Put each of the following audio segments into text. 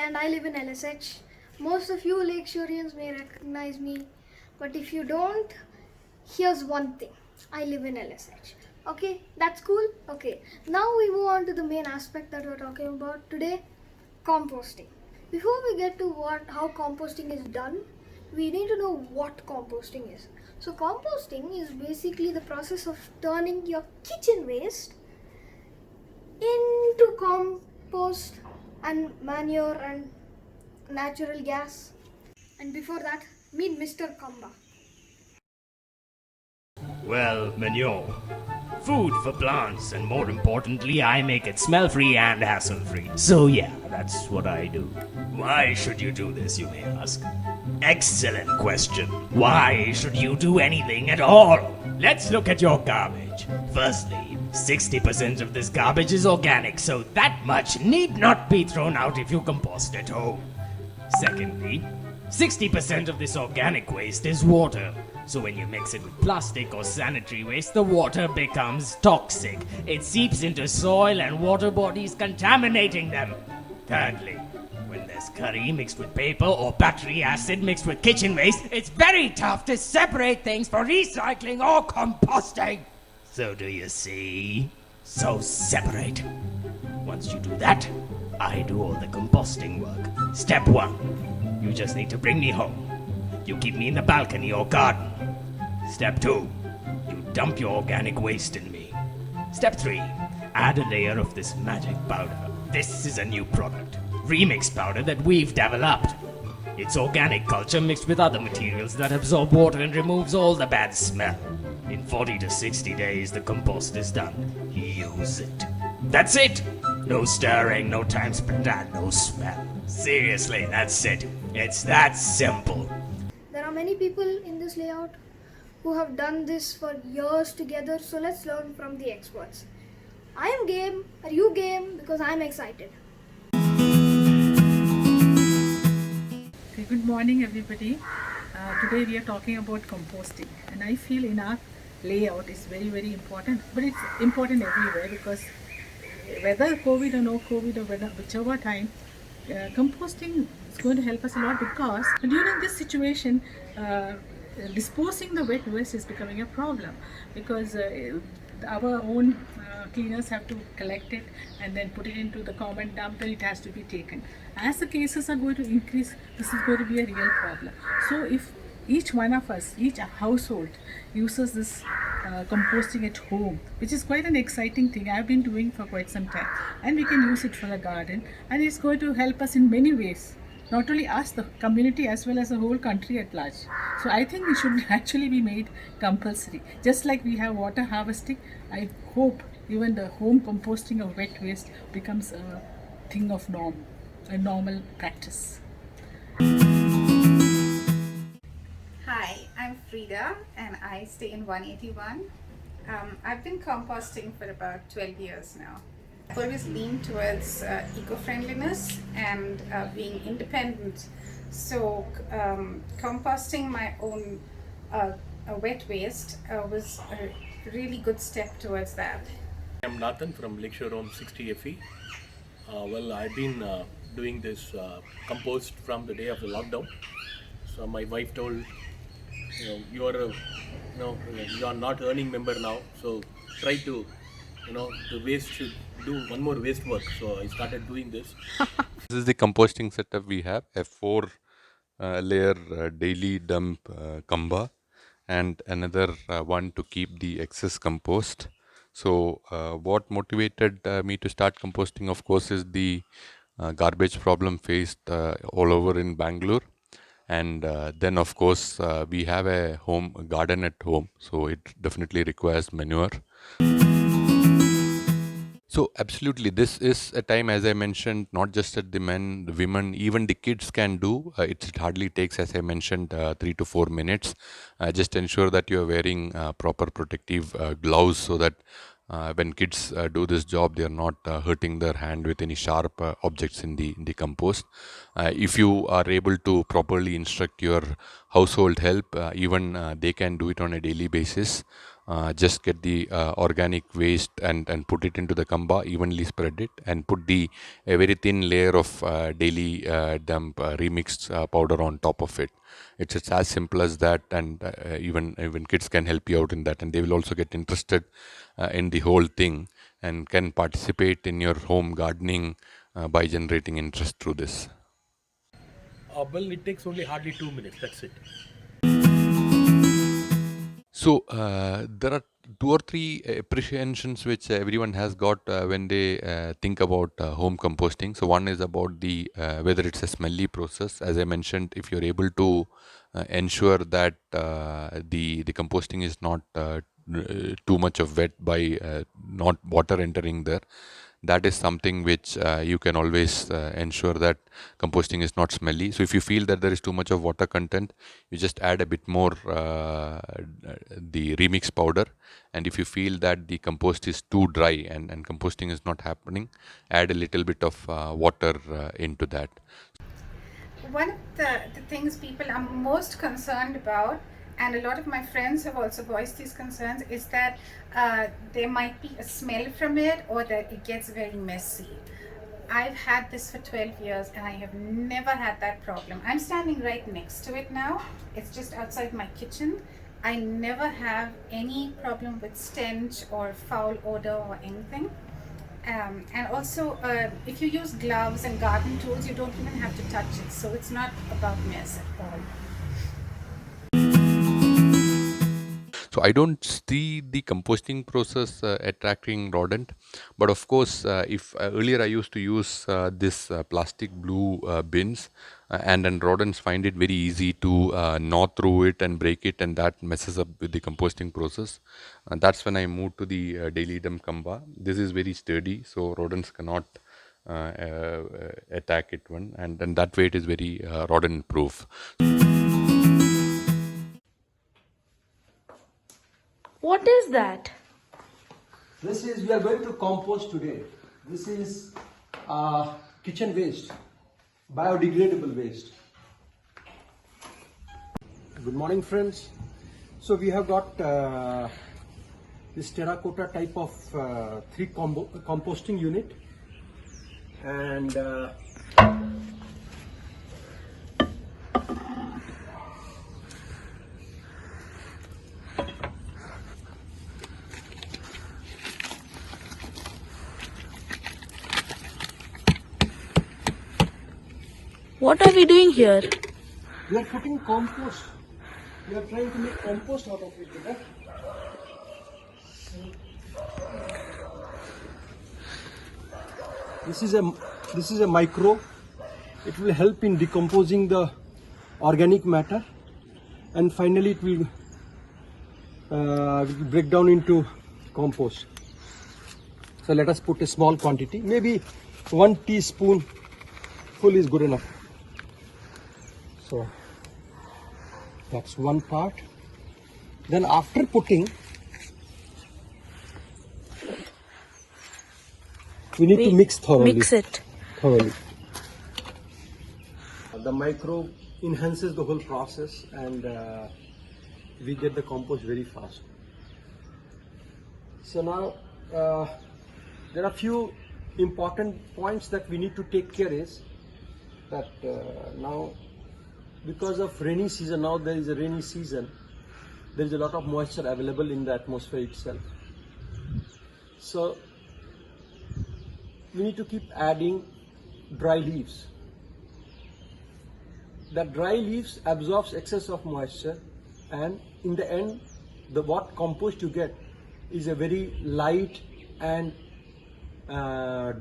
and I live in LSH. Most of you Lakeshorians may recognize me, but if you don't, here's one thing. I live in LSH. Okay, that's cool. Okay, now we move on to the main aspect that we're talking about today, composting. Before we get to how composting is done, we need to know what composting is. So composting is basically the process of turning your kitchen waste into compost and manure and natural gas. And before that, meet Mr. Kamba. Well, manure. Food for plants, and more importantly, I make it smell free and hassle free. So, yeah, that's what I do. Why should you do this, you may ask? Excellent question. Why should you do anything at all? Let's look at your garbage. Firstly, 60% of this garbage is organic, so that much need not be thrown out if you compost at home. Secondly, 60% of this organic waste is water. So when you mix it with plastic or sanitary waste, the water becomes toxic. It seeps into soil and water bodies, contaminating them. Thirdly, when there's curry mixed with paper or battery acid mixed with kitchen waste, it's very tough to separate things for recycling or composting. So do you see? So separate. Once you do that, I do all the composting work. Step 1. You just need to bring me home. You keep me in the balcony or garden. Step 2. You dump your organic waste in me. Step 3. Add a layer of this magic powder. This is a new product. Remix powder that we've developed. It's organic culture mixed with other materials that absorb water and removes all the bad smell. In 40 to 60 days, the compost is done. Use it. That's it. No stirring, no time spent, and no smell. Seriously, that's it. It's that simple. There are many people in this layout who have done this for years together, so let's learn from the experts. I am game. Are you game? Because I'm excited. Okay, good morning everybody. Today we are talking about composting, and I feel in our layout is very important, but it's important everywhere because whether COVID or no COVID or whichever time, composting is going to help us a lot because during this situation disposing the wet waste is becoming a problem because our own cleaners have to collect it and then put it into the common dump and it has to be taken. As the cases are going to increase, this is going to be a real problem. So if each one of us, each household uses this composting at home, which is quite an exciting thing I've been doing for quite some time, and we can use it for the garden, and it's going to help us in many ways, not only us, the community, as well as the whole country at large. So I think it should actually be made compulsory. Just like we have water harvesting, I hope even the home composting of wet waste becomes a thing of norm, a normal practice. Hi, I'm Frida and I stay in 181. I've been composting for about 12 years now. I've always leaned towards eco-friendliness and being independent. So composting my own wet waste was a really good step towards that. I'm Nathan from LakeShore on 60 FE. Well, I've been doing this compost from the day of the lockdown. So my wife told, you are not earning member now, so try to, the waste should do one more waste work. So I started doing this. This is the composting setup we have, a 4 layer daily dump kamba and another one to keep the excess compost. So what motivated me to start composting, of course, is the garbage problem faced all over in Bangalore. And then, of course, we have a garden at home, so it definitely requires manure. So absolutely, this is a time, as I mentioned, not just that the men, the women, even the kids can do. It hardly takes, as I mentioned, 3 to 4 minutes. Just ensure that you are wearing proper protective gloves so that when kids do this job, they are not hurting their hand with any sharp objects in the compost. If you are able to properly instruct your household help, even they can do it on a daily basis. just get the organic waste and put it into the kamba, evenly spread it, and put the a very thin layer of daily dump remixed powder on top of it. It's as simple as that, and even kids can help you out in that, and they will also get interested in the whole thing and can participate in your home gardening by generating interest through this. Well, it takes only hardly 2 minutes. That's it. So there are two or three appreciations which everyone has got when they think about home composting. So one is about the whether it's a smelly process. As I mentioned, if you're able to ensure that the composting is not too much of wet by not water entering there, that is something which you can always ensure that composting is not smelly. So if you feel that there is too much of water content, you just add a bit more the remix powder, and if you feel that the compost is too dry and composting is not happening, add a little bit of water into that. One of the things people are most concerned about, and a lot of my friends have also voiced these concerns, is that there might be a smell from it or that it gets very messy. I've had this for 12 years and I have never had that problem. I'm standing right next to it now. It's just outside my kitchen. I never have any problem with stench or foul odor or anything. And also, if you use gloves and garden tools, you don't even have to touch it. So it's not about mess at all. So I don't see the composting process attracting rodent, but of course, if earlier I used to use this plastic blue bins, and then rodents find it very easy to gnaw through it and break it, and that messes up with the composting process. And that's when I moved to the daily dump kamba. This is very sturdy, so rodents cannot attack it one, and that way it is very rodent proof. What is that? This is, we are going to compost today. This is kitchen waste, biodegradable waste. Good morning, friends. So we have got this terracotta type of three composting unit, and What are we doing here? we are putting compost. We are trying to make compost out of it. Right? This is a micro. It will help in decomposing the organic matter, and finally it will break down into compost. So let us put a small quantity, maybe 1 teaspoon full is good enough. So that's one part. Then after putting, we need to mix thoroughly. Mix it. Thoroughly. The micro enhances the whole process, and we get the compost very fast. So now there are few important points that we need to take care is that now, because of rainy season, now there is a rainy season, there is a lot of moisture available in the atmosphere itself. So we need to keep adding dry leaves. That dry leaves absorbs excess of moisture, and in the end, the what compost you get is a very light and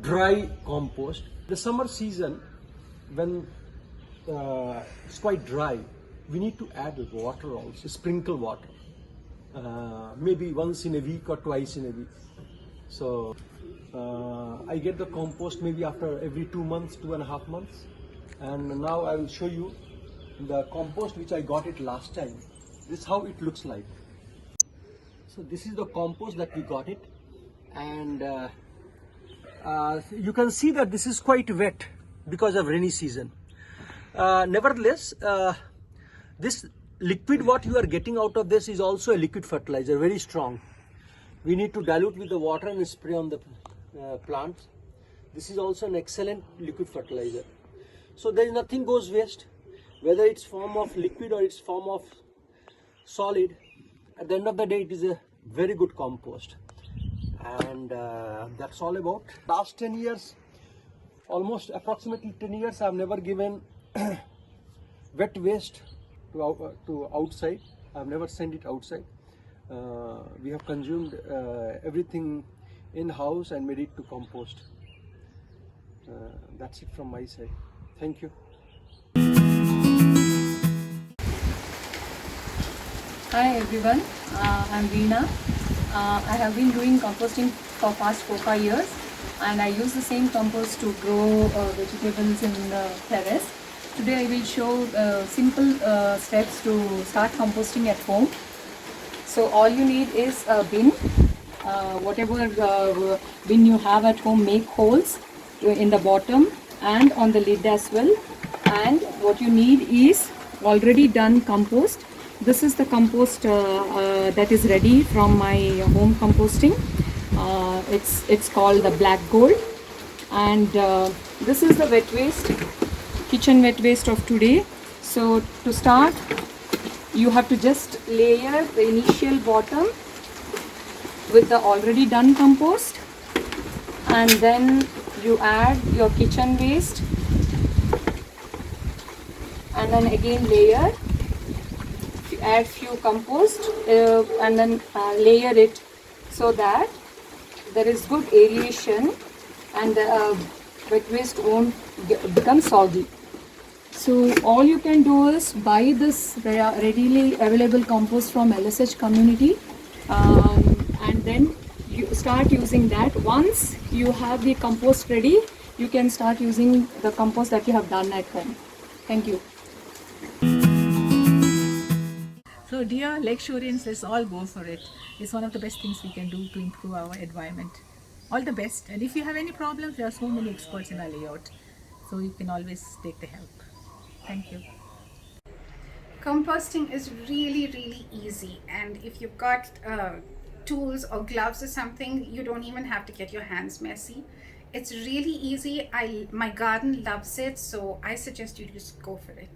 dry compost. The summer season, when it's quite dry, we need to add water also, sprinkle water, maybe once in a week or twice in a week. So I get the compost maybe after every 2 months, 2.5 months. And now I will show you the compost which I got it last time. This is how it looks like. So this is the compost that we got it, and you can see that this is quite wet because of rainy season. Nevertheless, this liquid what you are getting out of this is also a liquid fertilizer, very strong. We need to dilute with the water and spray on the plants. This is also an excellent liquid fertilizer. So there is nothing goes waste, whether it's form of liquid or it's form of solid. At the end of the day, it is a very good compost. And that's all about. Last 10 years, almost approximately 10 years, I've never given wet waste to outside. I've never sent it outside. We have consumed everything in-house and made it to compost. That's it from my side. Thank you. Hi everyone, I'm Veena. I have been doing composting for past 4-5 years, and I use the same compost to grow vegetables in the terrace. Today I will show simple steps to start composting at home. So all you need is a bin. Whatever bin you have at home, make holes in the bottom and on the lid as well. And what you need is already done compost. This is the compost that is ready from my home composting. It's called the black gold, and this is the wet waste, kitchen wet waste of today. So to start, you have to just layer the initial bottom with the already done compost, and then you add your kitchen waste, and then again layer. Add few compost and then layer it so that there is good aeration and the wet waste won't become soggy. So all you can do is buy this readily available compost from LSH community, and then you start using that. Once you have the compost ready, you can start using the compost that you have done at home. Thank you. So dear Lakeshorians, let's all go for it. It's one of the best things we can do to improve our environment. All the best. And if you have any problems, there are so many experts in our layout. So you can always take the help. Thank you. Composting is really easy, and if you've got tools or gloves or something, you don't even have to get your hands messy. It's really easy. My garden loves it, so I suggest you just go for it.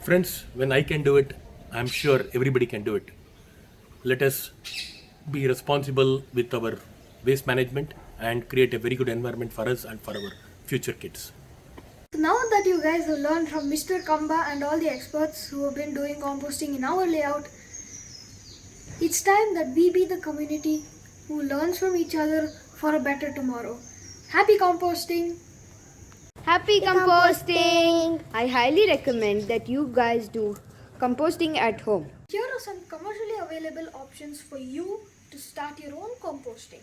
Friends, when I can do it, I'm sure everybody can do it. Let us be responsible with our waste management and create a very good environment for us and for our future kids. Now that you guys have learned from Mr. Kamba and all the experts who have been doing composting in our layout, it's time that we be the community who learns from each other for a better tomorrow. Happy composting! Happy composting! I highly recommend that you guys do composting at home. Here are some commercially available options for you to start your own composting.